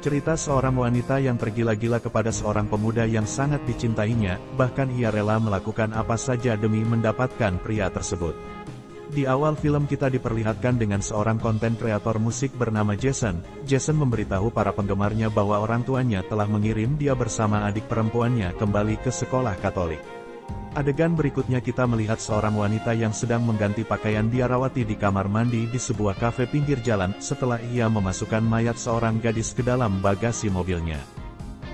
Cerita seorang wanita yang tergila-gila kepada seorang pemuda yang sangat dicintainya, bahkan ia rela melakukan apa saja demi mendapatkan pria tersebut. Di awal film kita diperlihatkan dengan seorang konten kreator musik bernama Jason. Jason memberitahu para penggemarnya bahwa orang tuanya telah mengirim dia bersama adik perempuannya kembali ke sekolah Katolik. Adegan berikutnya kita melihat seorang wanita yang sedang mengganti pakaian biarawati di kamar mandi di sebuah kafe pinggir jalan setelah ia memasukkan mayat seorang gadis ke dalam bagasi mobilnya.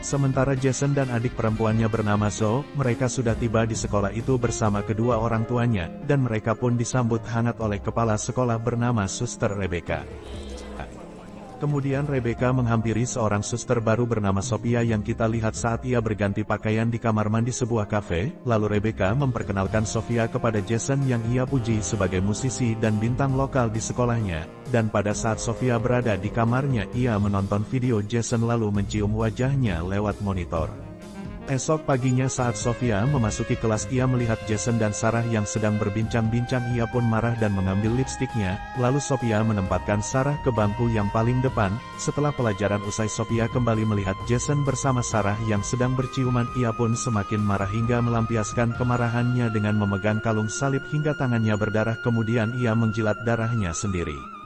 Sementara Jason dan adik perempuannya bernama Zoe, mereka sudah tiba di sekolah itu bersama kedua orang tuanya, dan mereka pun disambut hangat oleh kepala sekolah bernama Suster Rebecca. Kemudian Rebecca menghampiri seorang suster baru bernama Sophia yang kita lihat saat ia berganti pakaian di kamar mandi sebuah kafe, lalu Rebecca memperkenalkan Sophia kepada Jason yang ia puji sebagai musisi dan bintang lokal di sekolahnya, dan pada saat Sophia berada di kamarnya ia menonton video Jason lalu mencium wajahnya lewat monitor. Esok paginya saat Sophia memasuki kelas ia melihat Jason dan Sarah yang sedang berbincang-bincang, ia pun marah dan mengambil lipstiknya, lalu Sophia menempatkan Sarah ke bangku yang paling depan. Setelah pelajaran usai Sophia kembali melihat Jason bersama Sarah yang sedang berciuman, ia pun semakin marah hingga melampiaskan kemarahannya dengan memegang kalung salib hingga tangannya berdarah, kemudian ia menjilat darahnya sendiri.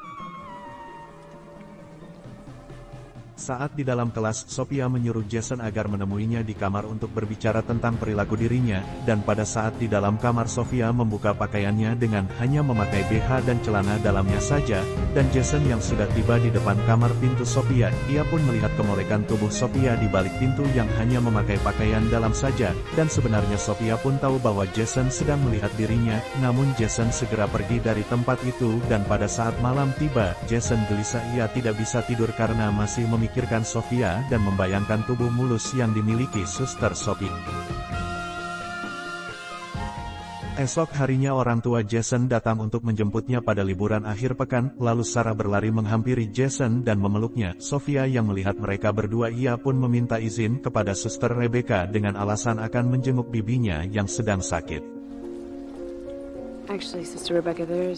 Saat di dalam kelas, Sophia menyuruh Jason agar menemuinya di kamar untuk berbicara tentang perilaku dirinya, dan pada saat di dalam kamar Sophia membuka pakaiannya dengan hanya memakai BH dan celana dalamnya saja, dan Jason yang sudah tiba di depan kamar pintu Sophia, ia pun melihat kemolekan tubuh Sophia di balik pintu yang hanya memakai pakaian dalam saja, dan sebenarnya Sophia pun tahu bahwa Jason sedang melihat dirinya, namun Jason segera pergi dari tempat itu, dan pada saat malam tiba, Jason gelisah, ia tidak bisa tidur karena masih memikirkan Sophia dan membayangkan tubuh mulus yang dimiliki Suster Sophie. Esok harinya orang tua Jason datang untuk menjemputnya pada liburan akhir pekan, lalu Sarah berlari menghampiri Jason dan memeluknya. Sophia yang melihat mereka berdua, ia pun meminta izin kepada Suster Rebecca dengan alasan akan menjenguk bibinya yang sedang sakit.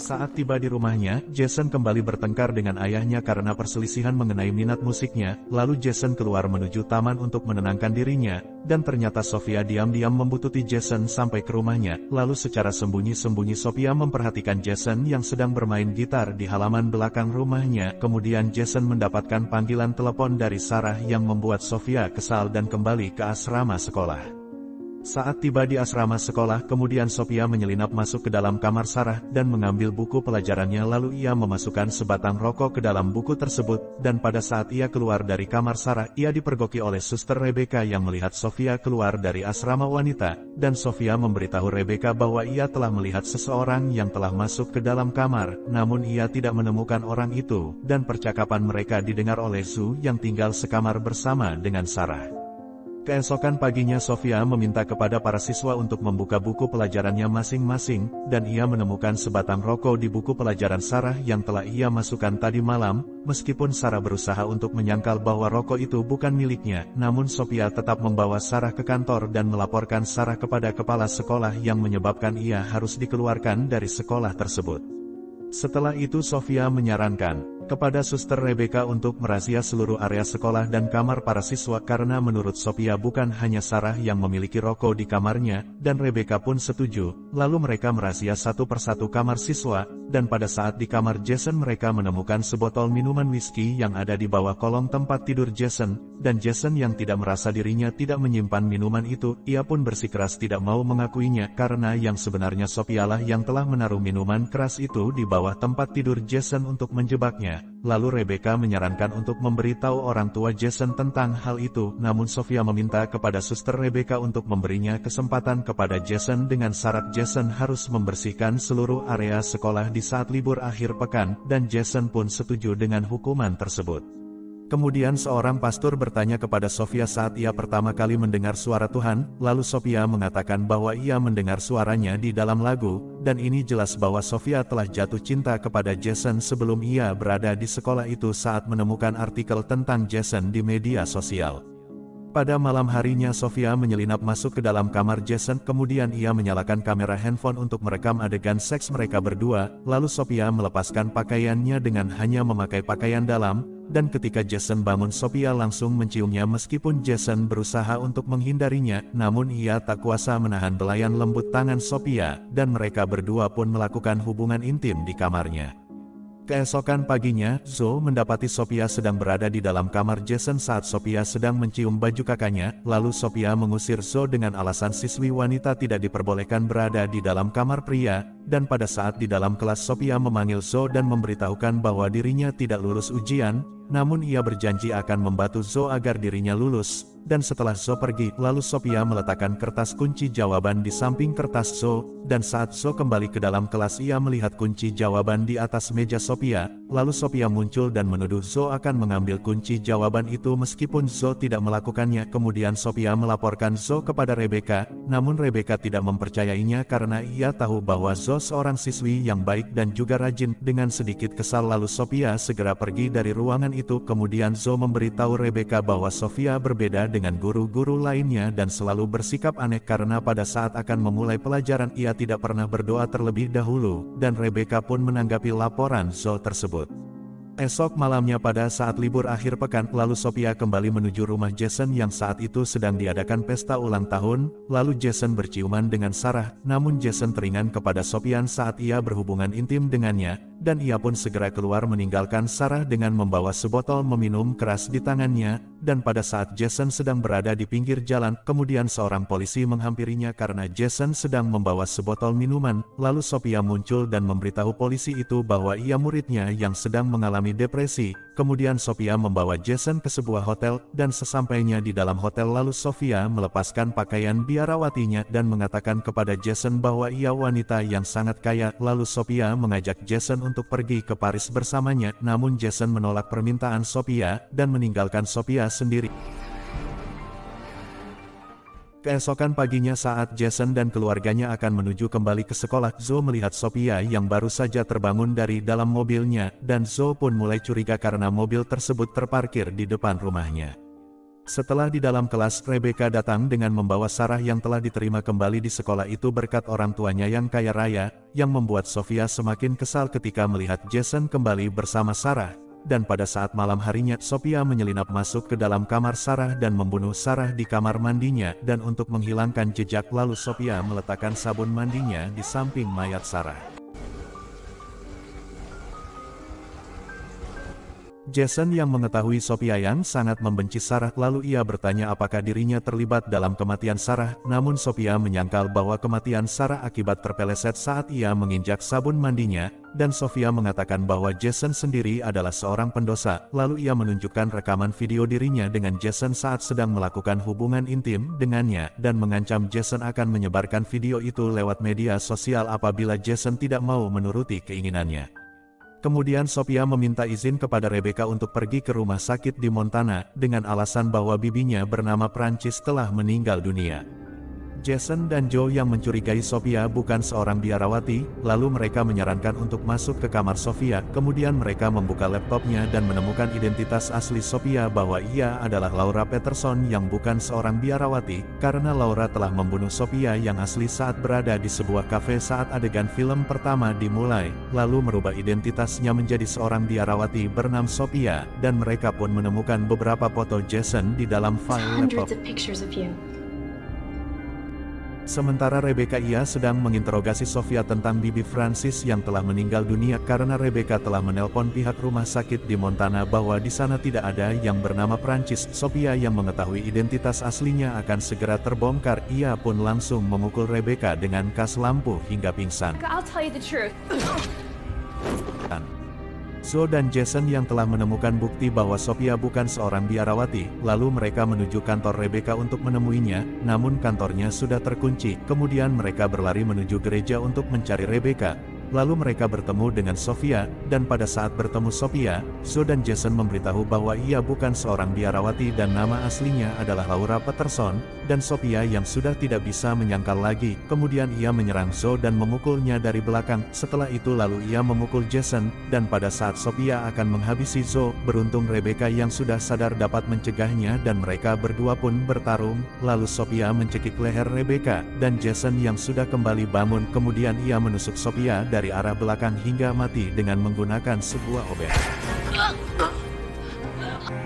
Saat tiba di rumahnya, Jason kembali bertengkar dengan ayahnya karena perselisihan mengenai minat musiknya, lalu Jason keluar menuju taman untuk menenangkan dirinya, dan ternyata Sophia diam-diam membuntuti Jason sampai ke rumahnya, lalu secara sembunyi-sembunyi Sophia memperhatikan Jason yang sedang bermain gitar di halaman belakang rumahnya. Kemudian Jason mendapatkan panggilan telepon dari Sarah yang membuat Sophia kesal dan kembali ke asrama sekolah. Saat tiba di asrama sekolah, kemudian Sophia menyelinap masuk ke dalam kamar Sarah dan mengambil buku pelajarannya, lalu ia memasukkan sebatang rokok ke dalam buku tersebut, dan pada saat ia keluar dari kamar Sarah, ia dipergoki oleh Suster Rebecca yang melihat Sophia keluar dari asrama wanita, dan Sophia memberitahu Rebecca bahwa ia telah melihat seseorang yang telah masuk ke dalam kamar, namun ia tidak menemukan orang itu, dan percakapan mereka didengar oleh Sue yang tinggal sekamar bersama dengan Sarah. Keesokan paginya Sophia meminta kepada para siswa untuk membuka buku pelajarannya masing-masing, dan ia menemukan sebatang rokok di buku pelajaran Sarah yang telah ia masukkan tadi malam. Meskipun Sarah berusaha untuk menyangkal bahwa rokok itu bukan miliknya, namun Sophia tetap membawa Sarah ke kantor dan melaporkan Sarah kepada kepala sekolah yang menyebabkan ia harus dikeluarkan dari sekolah tersebut. Setelah itu Sophia menyarankan kepada Suster Rebecca untuk merazia seluruh area sekolah dan kamar para siswa karena menurut Sophia bukan hanya Sarah yang memiliki rokok di kamarnya, dan Rebecca pun setuju. Lalu mereka merazia satu persatu kamar siswa, dan pada saat di kamar Jason mereka menemukan sebotol minuman whisky yang ada di bawah kolong tempat tidur Jason, dan Jason yang tidak merasa dirinya tidak menyimpan minuman itu, ia pun bersikeras tidak mau mengakuinya karena yang sebenarnya Sophia lah yang telah menaruh minuman keras itu di bawah tempat tidur Jason untuk menjebaknya. Lalu Rebecca menyarankan untuk memberitahu orang tua Jason tentang hal itu, namun Sophia meminta kepada Suster Rebecca untuk memberinya kesempatan kepada Jason dengan syarat Jason harus membersihkan seluruh area sekolah di saat libur akhir pekan, dan Jason pun setuju dengan hukuman tersebut. Kemudian seorang pastor bertanya kepada Sophia saat ia pertama kali mendengar suara Tuhan, lalu Sophia mengatakan bahwa ia mendengar suaranya di dalam lagu, dan ini jelas bahwa Sophia telah jatuh cinta kepada Jason sebelum ia berada di sekolah itu saat menemukan artikel tentang Jason di media sosial. Pada malam harinya Sophia menyelinap masuk ke dalam kamar Jason, kemudian ia menyalakan kamera handphone untuk merekam adegan seks mereka berdua, lalu Sophia melepaskan pakaiannya dengan hanya memakai pakaian dalam, dan ketika Jason bangun Sophia langsung menciumnya meskipun Jason berusaha untuk menghindarinya, namun ia tak kuasa menahan belayan lembut tangan Sophia, dan mereka berdua pun melakukan hubungan intim di kamarnya. Keesokan paginya, Zoe mendapati Sophia sedang berada di dalam kamar Jason saat Sophia sedang mencium baju kakaknya, lalu Sophia mengusir Zoe dengan alasan siswi wanita tidak diperbolehkan berada di dalam kamar pria, dan pada saat di dalam kelas Sophia memanggil Zoe dan memberitahukan bahwa dirinya tidak lulus ujian, namun ia berjanji akan membantu Zoe agar dirinya lulus. Dan setelah Zoe pergi, lalu Sophia meletakkan kertas kunci jawaban di samping kertas Zoe, dan saat Zoe kembali ke dalam kelas ia melihat kunci jawaban di atas meja Sophia, lalu Sophia muncul dan menuduh Zoe akan mengambil kunci jawaban itu meskipun Zoe tidak melakukannya. Kemudian Sophia melaporkan Zoe kepada Rebecca, namun Rebecca tidak mempercayainya karena ia tahu bahwa Zoe seorang siswi yang baik dan juga rajin. Dengan sedikit kesal lalu Sophia segera pergi dari ruangan itu. Kemudian Zoe memberitahu Rebecca bahwa Sophia berbeda dengan guru-guru lainnya dan selalu bersikap aneh karena pada saat akan memulai pelajaran ia tidak pernah berdoa terlebih dahulu, dan Rebecca pun menanggapi laporan Zoe tersebut. Esok malamnya pada saat libur akhir pekan, lalu Sophia kembali menuju rumah Jason yang saat itu sedang diadakan pesta ulang tahun, lalu Jason berciuman dengan Sarah, namun Jason teringat kepada Sophia saat ia berhubungan intim dengannya, dan ia pun segera keluar meninggalkan Sarah dengan membawa sebotol meminum keras di tangannya, dan pada saat Jason sedang berada di pinggir jalan, kemudian seorang polisi menghampirinya karena Jason sedang membawa sebotol minuman, lalu Sophia muncul dan memberitahu polisi itu bahwa ia muridnya yang sedang mengalami depresi. Kemudian Sophia membawa Jason ke sebuah hotel, dan sesampainya di dalam hotel lalu Sophia melepaskan pakaian biarawatinya dan mengatakan kepada Jason bahwa ia wanita yang sangat kaya. Lalu Sophia mengajak Jason untuk pergi ke Paris bersamanya, namun Jason menolak permintaan Sophia dan meninggalkan Sophia sendiri. Keesokan paginya saat Jason dan keluarganya akan menuju kembali ke sekolah, Zoe melihat Sophia yang baru saja terbangun dari dalam mobilnya, dan Zoe pun mulai curiga karena mobil tersebut terparkir di depan rumahnya. Setelah di dalam kelas, Rebecca datang dengan membawa Sarah yang telah diterima kembali di sekolah itu berkat orang tuanya yang kaya raya, yang membuat Sophia semakin kesal ketika melihat Jason kembali bersama Sarah. Dan pada saat malam harinya, Sophia menyelinap masuk ke dalam kamar Sarah dan membunuh Sarah di kamar mandinya, dan untuk menghilangkan jejak lalu Sophia meletakkan sabun mandinya di samping mayat Sarah. Jason yang mengetahui Sophia yang sangat membenci Sarah, lalu ia bertanya apakah dirinya terlibat dalam kematian Sarah, namun Sophia menyangkal bahwa kematian Sarah akibat terpeleset saat ia menginjak sabun mandinya, dan Sophia mengatakan bahwa Jason sendiri adalah seorang pendosa. Lalu ia menunjukkan rekaman video dirinya dengan Jason saat sedang melakukan hubungan intim dengannya, dan mengancam Jason akan menyebarkan video itu lewat media sosial apabila Jason tidak mau menuruti keinginannya. Kemudian Sophia meminta izin kepada Rebecca untuk pergi ke rumah sakit di Montana, dengan alasan bahwa bibinya bernama Prancis telah meninggal dunia. Jason dan Joe yang mencurigai Sophia bukan seorang biarawati, lalu mereka menyarankan untuk masuk ke kamar Sophia. Kemudian mereka membuka laptopnya dan menemukan identitas asli Sophia bahwa ia adalah Laura Peterson yang bukan seorang biarawati, karena Laura telah membunuh Sophia yang asli saat berada di sebuah kafe saat adegan film pertama dimulai, lalu merubah identitasnya menjadi seorang biarawati bernama Sophia, dan mereka pun menemukan beberapa foto Jason di dalam file laptop. Sementara Rebecca ia sedang menginterogasi Sophia tentang bibi Francis yang telah meninggal dunia karena Rebecca telah menelpon pihak rumah sakit di Montana bahwa di sana tidak ada yang bernama Prancis. Sophia yang mengetahui identitas aslinya akan segera terbongkar, ia pun langsung memukul Rebecca dengan kas lampu hingga pingsan. Zoe dan Jason yang telah menemukan bukti bahwa Sophia bukan seorang biarawati, lalu mereka menuju kantor Rebecca untuk menemuinya, namun kantornya sudah terkunci. Kemudian mereka berlari menuju gereja untuk mencari Rebecca. Lalu mereka bertemu dengan Sophia, dan pada saat bertemu Sophia, Zoe dan Jason memberitahu bahwa ia bukan seorang biarawati dan nama aslinya adalah Laura Peterson, dan Sophia yang sudah tidak bisa menyangkal lagi. Kemudian ia menyerang Zoe dan memukulnya dari belakang. Setelah itu lalu ia memukul Jason, dan pada saat Sophia akan menghabisi Zoe, beruntung Rebecca yang sudah sadar dapat mencegahnya dan mereka berdua pun bertarung. Lalu Sophia mencekik leher Rebecca, dan Jason yang sudah kembali bangun kemudian ia menusuk Sophia dari arah belakang hingga mati dengan menggunakan sebuah obeng.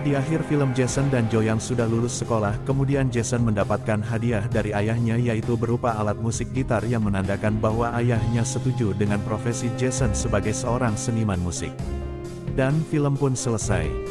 Di akhir film Jason dan Joyoung sudah lulus sekolah, kemudian Jason mendapatkan hadiah dari ayahnya yaitu berupa alat musik gitar yang menandakan bahwa ayahnya setuju dengan profesi Jason sebagai seorang seniman musik. Dan film pun selesai.